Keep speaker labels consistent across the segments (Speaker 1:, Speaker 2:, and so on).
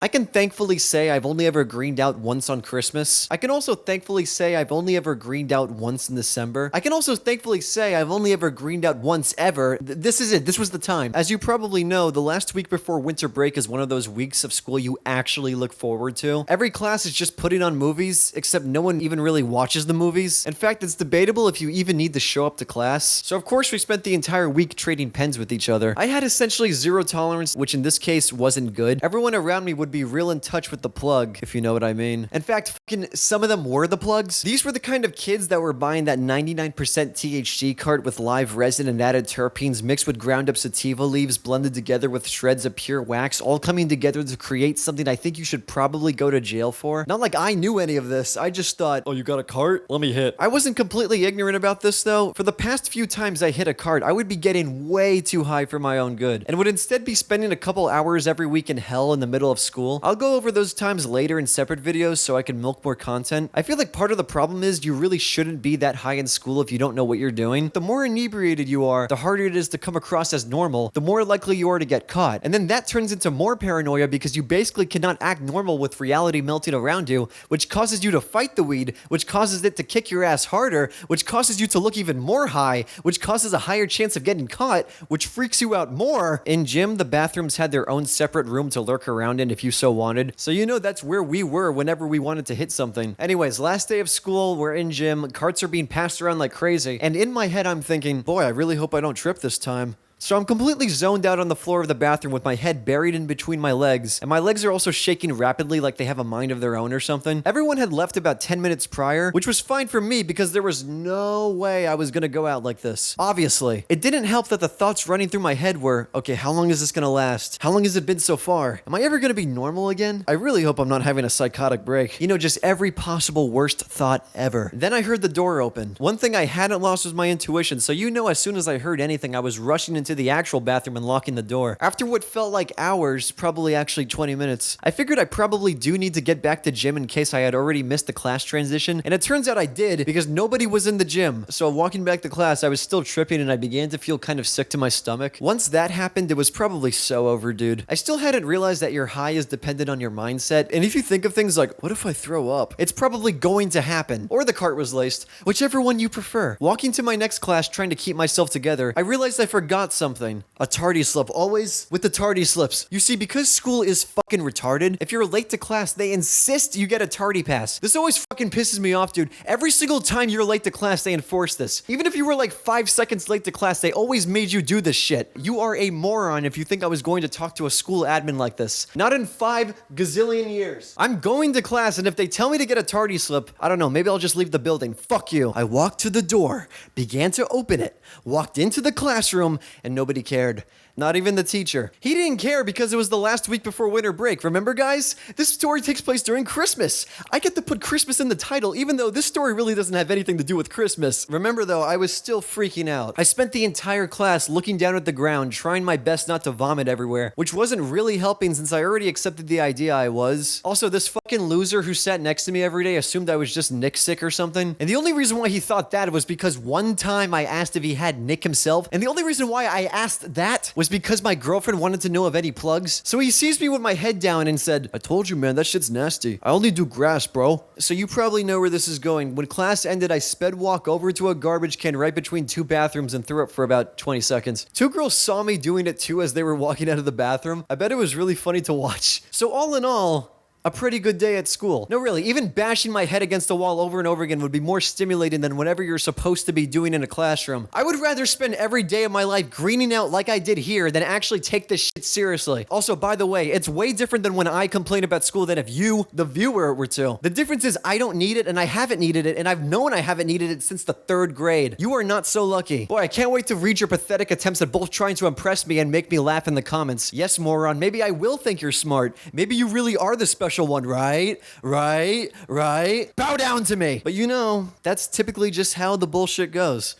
Speaker 1: I can thankfully say I've only ever greened out once on Christmas. I can also thankfully say I've only ever greened out once in December. I can also thankfully say I've only ever greened out once ever. This is it. This was the time. As you probably know, the last week before winter break is one of those weeks of school you actually look forward to. Every class is just putting on movies, except no one even really watches the movies. In fact, it's debatable if you even need to show up to class. So of course we spent the entire week trading pens with each other. I had essentially zero tolerance, which in this case wasn't good. Everyone around me would be real in touch with the plug, if you know what I mean. In fact, some of them were the plugs. These were the kind of kids that were buying that 99% THC cart with live resin and added terpenes mixed with ground up sativa leaves blended together with shreds of pure wax, all coming together to create something I think you should probably go to jail for. Not like I knew any of this. I just thought, oh, you got a cart? Let me hit. I wasn't completely ignorant about this though. For the past few times I hit a cart, I would be getting way too high for my own good and would instead be spending a couple hours every week in hell in the middle of school. I'll go over those times later in separate videos so I can milk more content. I feel like part of the problem is you really shouldn't be that high in school if you don't know what you're doing. The more inebriated you are, the harder it is to come across as normal, the more likely you are to get caught. And then that turns into more paranoia because you basically cannot act normal with reality melting around you, which causes you to fight the weed, which causes it to kick your ass harder, which causes you to look even more high, which causes a higher chance of getting caught, which freaks you out more. In gym, the bathrooms had their own separate room to lurk around in if you so wanted. So you know that's where we were whenever we wanted to hit something. Anyways, last day of school, we're in gym, carts are being passed around like crazy, and in my head I'm thinking, boy, I really hope I don't trip this time. So I'm completely zoned out on the floor of the bathroom with my head buried in between my legs, and my legs are also shaking rapidly like they have a mind of their own or something. Everyone had left about 10 minutes prior, which was fine for me because there was no way I was gonna go out like this. Obviously. It didn't help that the thoughts running through my head were, okay, how long is this gonna last? How long has it been so far? Am I ever gonna be normal again? I really hope I'm not having a psychotic break. You know, just every possible worst thought ever. Then I heard the door open. One thing I hadn't lost was my intuition, so you know as soon as I heard anything, I was rushing into the actual bathroom and locking the door. After what felt like hours, probably actually 20 minutes, I figured I probably do need to get back to gym in case I had already missed the class transition, and it turns out I did because nobody was in the gym. So walking back to class, I was still tripping and I began to feel kind of sick to my stomach. Once that happened, it was probably so over, dude. I still hadn't realized that your high is dependent on your mindset, and if you think of things like, what if I throw up? It's probably going to happen. Or the cart was laced, whichever one you prefer. Walking to my next class trying to keep myself together, I realized I forgot something. A tardy slip, always with the tardy slips. You see, because school is fucking retarded, if you're late to class, they insist you get a tardy pass. This always fucking pisses me off, dude. Every single time you're late to class, they enforce this. Even if you were like 5 seconds late to class, they always made you do this shit. You are a moron if you think I was going to talk to a school admin like this. Not in 5 gazillion years. I'm going to class, and if they tell me to get a tardy slip, I don't know, maybe I'll just leave the building. Fuck you. I walked to the door, began to open it, walked into the classroom, and nobody cared. Not even the teacher. He didn't care because it was the last week before winter break. Remember, guys? This story takes place during Christmas. I get to put Christmas in the title, even though this story really doesn't have anything to do with Christmas. Remember, though, I was still freaking out. I spent the entire class looking down at the ground, trying my best not to vomit everywhere, which wasn't really helping since I already accepted the idea I was. Also, this fucking loser who sat next to me every day assumed I was just Nick sick or something. And the only reason why he thought that was because one time I asked if he had Nick himself, and the only reason why I asked that was because my girlfriend wanted to know of any plugs. So he sees me with my head down and said, I told you, man, that shit's nasty. I only do grass, bro. So you probably know where this is going. When class ended, I sped walk over to a garbage can right between 2 bathrooms and threw up for about 20 seconds. 2 girls saw me doing it too as they were walking out of the bathroom. I bet it was really funny to watch. So all in all, a pretty good day at school. No, really, even bashing my head against the wall over and over again would be more stimulating than whatever you're supposed to be doing in a classroom. I would rather spend every day of my life greening out like I did here than actually take this shit seriously. Also, by the way, it's way different than when I complain about school than if you, the viewer, were to. The difference is I don't need it and I haven't needed it, and I've known I haven't needed it since the 3rd grade. You are not so lucky. Boy, I can't wait to read your pathetic attempts at both trying to impress me and make me laugh in the comments. Yes, moron, maybe I will think you're smart. Maybe you really are the special one, right? Bow down to me. But you know, that's typically just how the bullshit goes.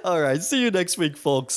Speaker 1: All right, see you next week, folks.